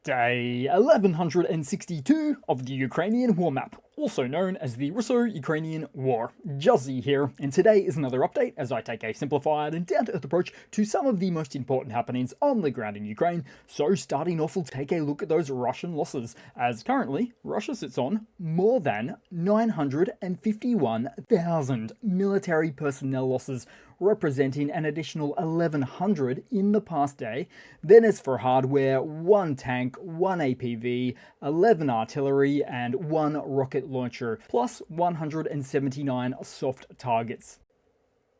Day 1162 of the Ukrainian War Map, also known as the Russo-Ukrainian War. Juzzie here, and today is another update as I take a simplified and down-to-earth approach to some of the most important happenings on the ground in Ukraine. So starting off, we'll take a look at those Russian losses, as currently Russia sits on more than 951,000 military personnel losses, representing an additional 1,100 in the past day. Then as for hardware, 1 tank, 1 APV, 11 artillery, and 1 rocket launcher, plus 179 soft targets.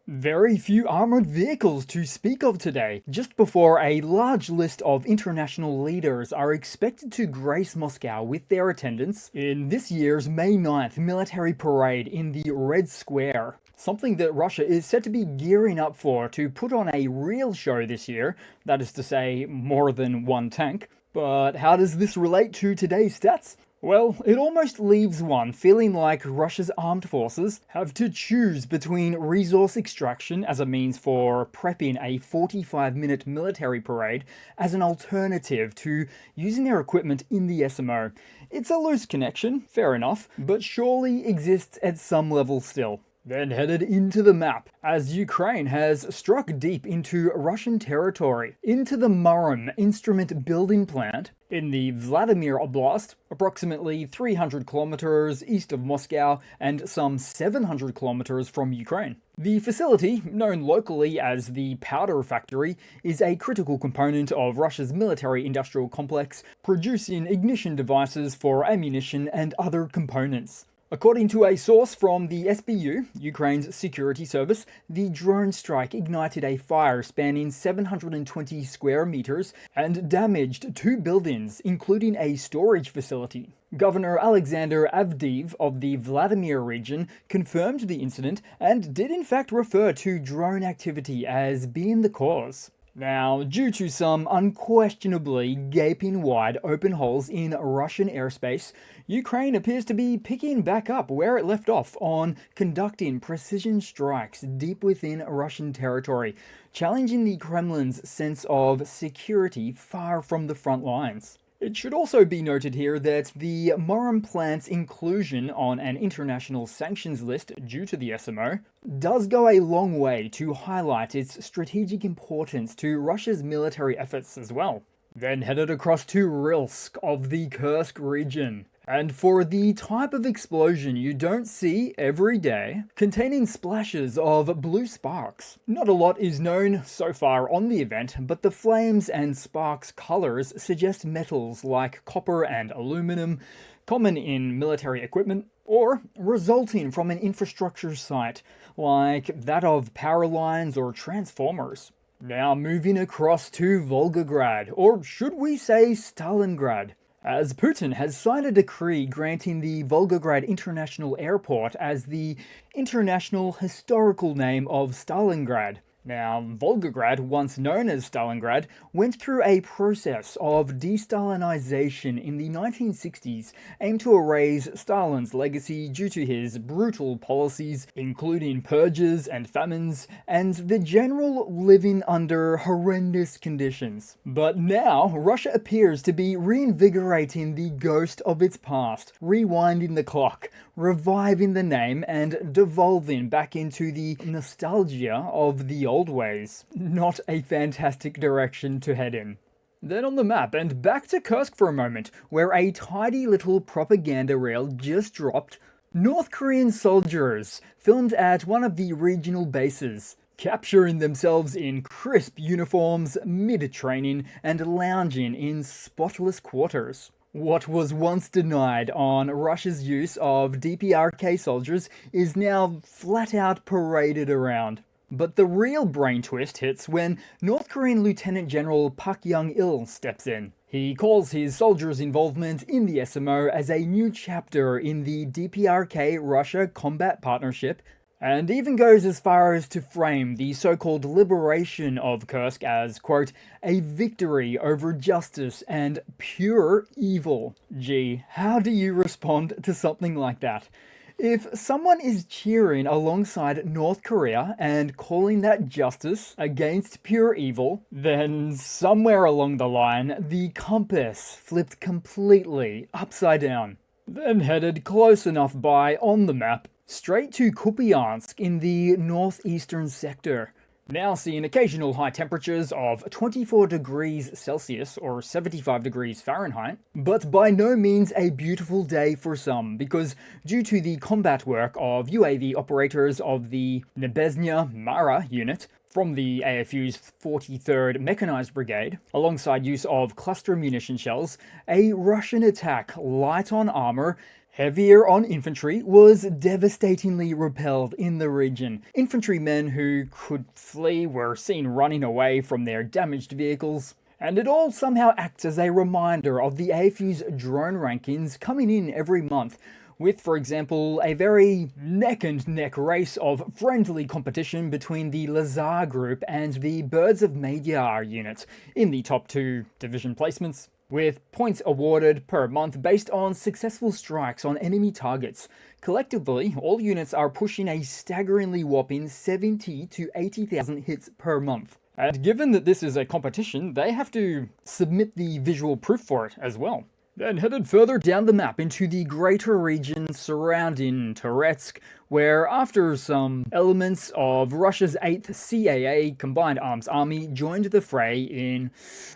Very few armoured vehicles to speak of today, just before a large list of international leaders are expected to grace Moscow with their attendance in this year's May 9th military parade in the Red Square. Something that Russia is said to be gearing up for to put on a real show this year, that is to say, more than 1 tank. But how does this relate to today's stats? Well, it almost leaves one feeling like Russia's armed forces have to choose between resource extraction as a means for prepping a 45-minute military parade as an alternative to using their equipment in the SMO. It's a loose connection, fair enough, but surely exists at some level still. Then headed into the map, as Ukraine has struck deep into Russian territory, into the Murom instrument building plant in the Vladimir Oblast, approximately 300 kilometers east of Moscow and some 700 kilometers from Ukraine. The facility, known locally as the Powder Factory, is a critical component of Russia's military-industrial complex, producing ignition devices for ammunition and other components. According to a source from the SBU, Ukraine's security service, the drone strike ignited a fire spanning 720 square meters and damaged 2 buildings, including a storage facility. Governor Alexander Avdiv of the Vladimir region confirmed the incident and did in fact refer to drone activity as being the cause. Now, due to some unquestionably gaping wide open holes in Russian airspace, Ukraine appears to be picking back up where it left off on conducting precision strikes deep within Russian territory, challenging the Kremlin's sense of security far from the front lines. It should also be noted here that the Murom plant's inclusion on an international sanctions list due to the SMO does go a long way to highlight its strategic importance to Russia's military efforts as well. Then headed across to Rilsk of the Kursk region. And for the type of explosion you don't see every day, containing splashes of blue sparks. Not a lot is known so far on the event, but the flames and sparks colors suggest metals like copper and aluminum, common in military equipment, or resulting from an infrastructure site like that of power lines or transformers. Now moving across to Volgograd, or should we say Stalingrad, as Putin has signed a decree granting the Volgograd International Airport as the international historical name of Stalingrad. Now, Volgograd, once known as Stalingrad, went through a process of de-Stalinization in the 1960s, aimed to erase Stalin's legacy due to his brutal policies, including purges and famines, and the general living under horrendous conditions. But now, Russia appears to be reinvigorating the ghost of its past, rewinding the clock, reviving the name, and devolving back into the nostalgia of the old ways. Not a fantastic direction to head in. Then on the map, and back to Kursk for a moment, where a tidy little propaganda reel just dropped. North Korean soldiers filmed at one of the regional bases, capturing themselves in crisp uniforms, mid-training, and lounging in spotless quarters. What was once denied on Russia's use of DPRK soldiers is now flat out paraded around. But the real brain twist hits when North Korean Lieutenant General Pak Young-il steps in. He calls his soldiers' involvement in the SMO as a new chapter in the DPRK-Russia combat partnership, and even goes as far as to frame the so-called liberation of Kursk as, quote, a victory over justice and pure evil. Gee, how do you respond to something like that? If someone is cheering alongside North Korea and calling that justice against pure evil, then somewhere along the line, the compass flipped completely upside down. Then headed close enough by on the map, straight to Kupyansk in the northeastern sector. Now seeing occasional high temperatures of 24 degrees Celsius or 75 degrees Fahrenheit, but by no means a beautiful day for some, because due to the combat work of UAV operators of the Nebezhnya Mara unit from the AFU's 43rd Mechanized Brigade, alongside use of cluster munition shells, a Russian attack light on armor, heavier on infantry, was devastatingly repelled in the region. Infantrymen who could flee were seen running away from their damaged vehicles. And it all somehow acts as a reminder of the AFU's drone rankings coming in every month, with, for example, a very neck-and-neck race of friendly competition between the Lazar group and the Birds of Magyar unit in the top 2 division placements, with points awarded per month based on successful strikes on enemy targets. Collectively, all units are pushing a staggeringly whopping 70 to 80,000 hits per month. And given that this is a competition, they have to submit the visual proof for it as well. Then headed further down the map into the greater region surrounding Toretsk, where after some elements of Russia's 8th CAA Combined Arms Army joined the fray in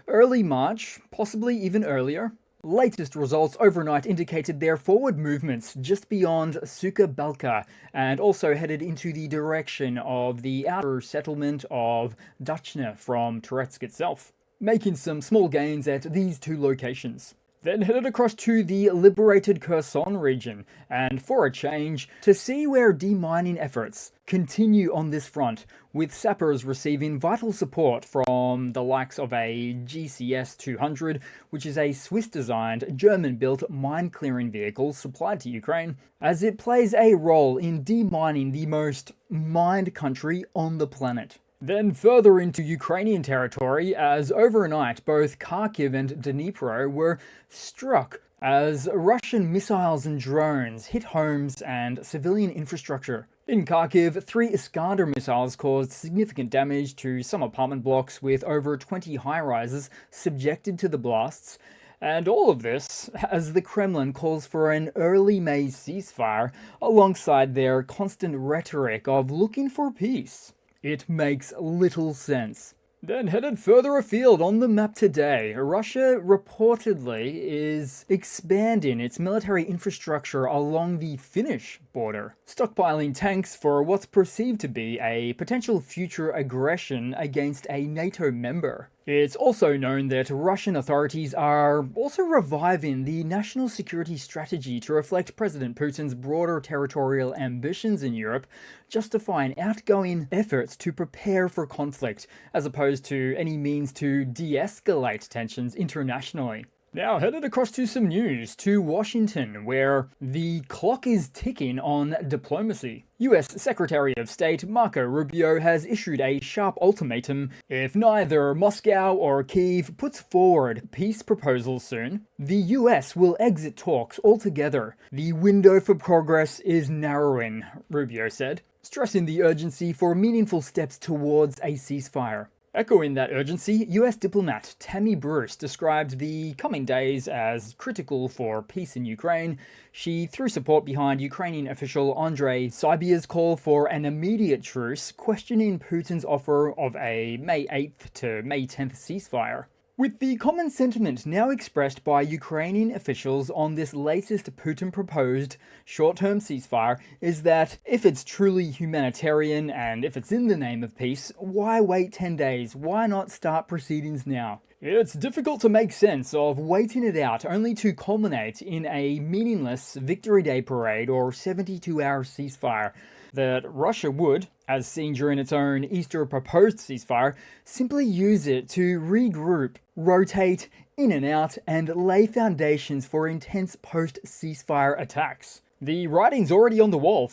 early March, possibly even earlier, latest results overnight indicated their forward movements just beyond Suka Balka, and also headed into the direction of the outer settlement of Dachna from Toretsk itself, making some small gains at these 2 locations. Then headed across to the liberated Kherson region, and for a change, to see where demining efforts continue on this front, with sappers receiving vital support from the likes of a GCS-200, which is a Swiss-designed, German-built mine-clearing vehicle supplied to Ukraine, as it plays a role in demining the most mined country on the planet. Then further into Ukrainian territory, as overnight both Kharkiv and Dnipro were struck as Russian missiles and drones hit homes and civilian infrastructure. In Kharkiv, 3 Iskander missiles caused significant damage to some apartment blocks, with over 20 high-rises subjected to the blasts. And all of this as the Kremlin calls for an early May ceasefire, alongside their constant rhetoric of looking for peace. It makes little sense. Then headed further afield on the map today, Russia reportedly is expanding its military infrastructure along the Finnish border, stockpiling tanks for what's perceived to be a potential future aggression against a NATO member. It's also known that Russian authorities are also reviving the national security strategy to reflect President Putin's broader territorial ambitions in Europe, justifying outgoing efforts to prepare for conflict, as opposed to any means to de-escalate tensions internationally. Now headed across to some news to Washington, where the clock is ticking on diplomacy. US Secretary of State Marco Rubio has issued a sharp ultimatum: if neither Moscow or Kyiv puts forward peace proposals soon, the US will exit talks altogether. The window for progress is narrowing, Rubio said, stressing the urgency for meaningful steps towards a ceasefire. Echoing that urgency, US diplomat Tammy Bruce described the coming days as critical for peace in Ukraine. She threw support behind Ukrainian official Andrei Sybiha's call for an immediate truce, questioning Putin's offer of a May 8th to May 10th ceasefire. With the common sentiment now expressed by Ukrainian officials on this latest Putin-proposed short-term ceasefire is that if it's truly humanitarian and if it's in the name of peace, why wait 10 days? Why not start proceedings now? It's difficult to make sense of waiting it out only to culminate in a meaningless Victory Day parade or 72-hour ceasefire that Russia would, as seen during its own Easter proposed ceasefire, simply use it to regroup, rotate in and out, and lay foundations for intense post-ceasefire attacks. The writing's already on the wall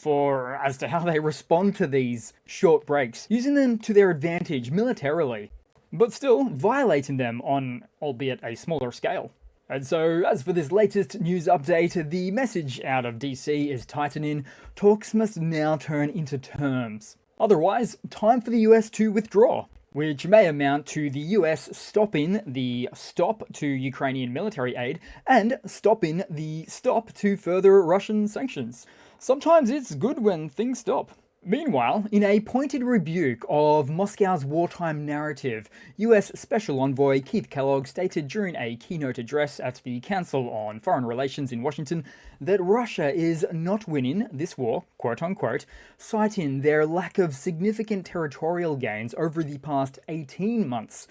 as to how they respond to these short breaks, using them to their advantage militarily, but still violating them on, albeit a smaller scale. And so, as for this latest news update, the message out of DC is tightening. Talks must now turn into terms. Otherwise, time for the US to withdraw, which may amount to the US stopping the stop to Ukrainian military aid and stopping the stop to further Russian sanctions. Sometimes it's good when things stop. Meanwhile, in a pointed rebuke of Moscow's wartime narrative, US Special Envoy Keith Kellogg stated during a keynote address at the Council on Foreign Relations in Washington that Russia is not winning this war, quote-unquote, citing their lack of significant territorial gains over the past 18 months.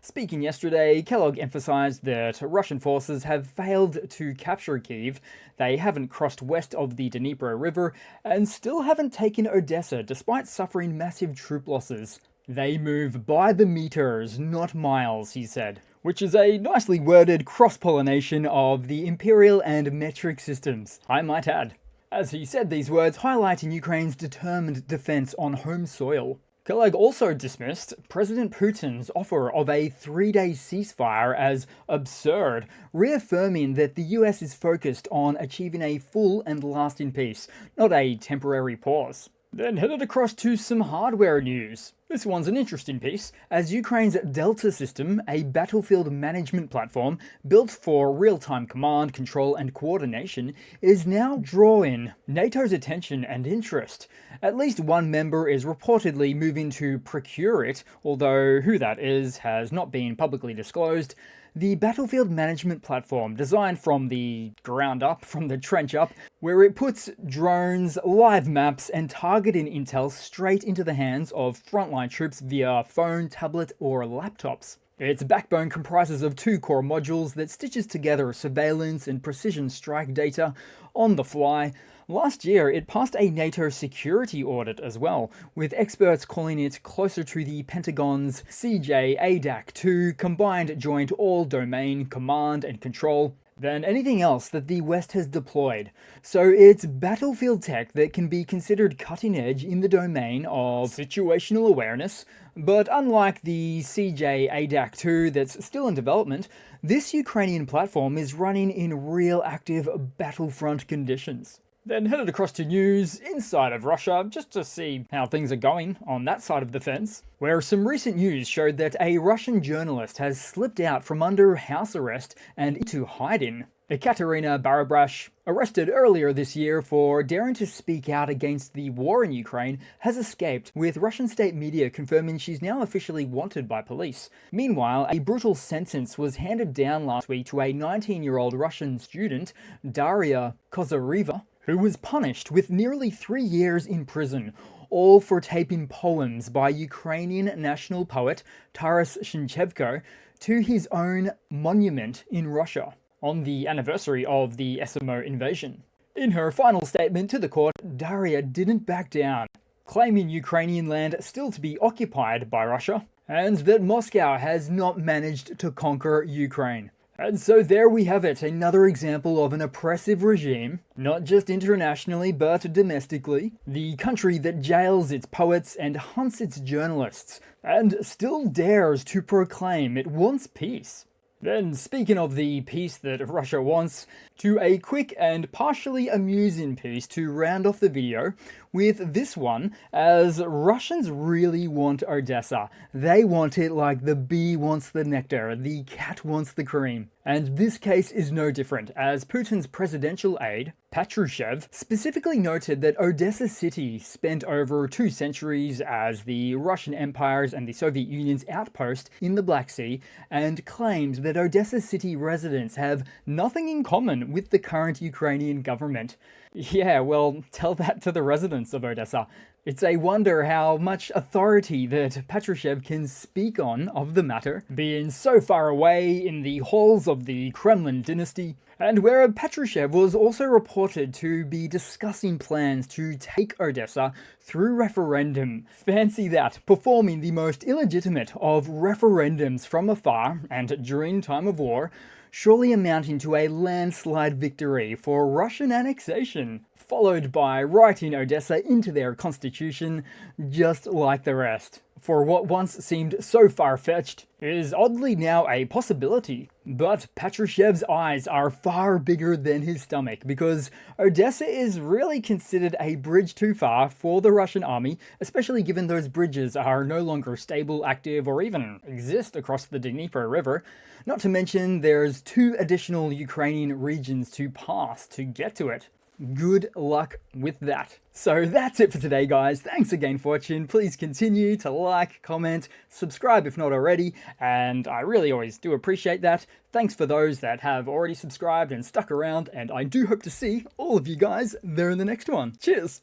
Speaking yesterday, Kellogg emphasized that Russian forces have failed to capture Kyiv, they haven't crossed west of the Dnipro River, and still haven't taken Odessa despite suffering massive troop losses. They move by the meters, not miles, he said, which is a nicely worded cross-pollination of the imperial and metric systems, I might add. As he said these words, highlighting Ukraine's determined defense on home soil. Kellogg also dismissed President Putin's offer of a 3-day ceasefire as absurd, reaffirming that the US is focused on achieving a full and lasting peace, not a temporary pause. Then headed across to some hardware news. This one's an interesting piece, as Ukraine's Delta system, a battlefield management platform built for real-time command, control, and coordination, is now drawing NATO's attention and interest. At least one member is reportedly moving to procure it, although who that is has not been publicly disclosed. The battlefield management platform, designed from the ground up, from the trench up, where it puts drones, live maps, and targeting intel straight into the hands of frontline troops via phone, tablet, or laptops. Its backbone comprises of 2 core modules that stitches together surveillance and precision strike data on the fly. Last year, it passed a NATO security audit as well, with experts calling it closer to the Pentagon's CJ-ADAC-2 Combined Joint All-Domain Command and Control than anything else that the West has deployed. So it's battlefield tech that can be considered cutting edge in the domain of situational awareness, but unlike the CJ-ADAC-2 that's still in development, this Ukrainian platform is running in real active battlefront conditions. Then headed across to news inside of Russia, just to see how things are going on that side of the fence, where some recent news showed that a Russian journalist has slipped out from under house arrest and into hiding. Ekaterina Barabrash, arrested earlier this year for daring to speak out against the war in Ukraine, has escaped, with Russian state media confirming she's now officially wanted by police. Meanwhile, a brutal sentence was handed down last week to a 19-year-old Russian student, Daria Kozareva, who was punished with nearly 3 years in prison, all for taping poems by Ukrainian national poet Taras Shevchenko to his own monument in Russia on the anniversary of the SMO invasion. In her final statement to the court, Daria didn't back down, claiming Ukrainian land still to be occupied by Russia, and that Moscow has not managed to conquer Ukraine. And so there we have it, another example of an oppressive regime, not just internationally but domestically, the country that jails its poets and hunts its journalists, and still dares to proclaim it wants peace. Then, speaking of the peace that Russia wants, to a quick and partially amusing piece to round off the video, with this one, as Russians really want Odessa. They want it like the bee wants the nectar, the cat wants the cream. And this case is no different, as Putin's presidential aide, Patrushev, specifically noted that Odessa city spent over 2 centuries as the Russian Empire's and the Soviet Union's outpost in the Black Sea, and claimed that Odessa city residents have nothing in common with the current Ukrainian government. Yeah, well, tell that to the residents of Odessa. It's a wonder how much authority that Patrushev can speak on of the matter, being so far away in the halls of the Kremlin dynasty, and where Patrushev was also reported to be discussing plans to take Odessa through referendum. Fancy that, performing the most illegitimate of referendums from afar and during time of war, surely amounting to a landslide victory for Russian annexation. followed by writing Odessa into their constitution, just like the rest. For what once seemed so far-fetched is oddly now a possibility. But Patrushev's eyes are far bigger than his stomach, because Odessa is really considered a bridge too far for the Russian army, especially given those bridges are no longer stable, active, or even exist across the Dnieper River. Not to mention there's 2 additional Ukrainian regions to pass to get to it. Good luck with that. So that's it for today, guys. Thanks again for watching. Please continue to like, comment, subscribe if not already, and I really always do appreciate that. Thanks for those that have already subscribed and stuck around, and I do hope to see all of you guys there in the next one. Cheers!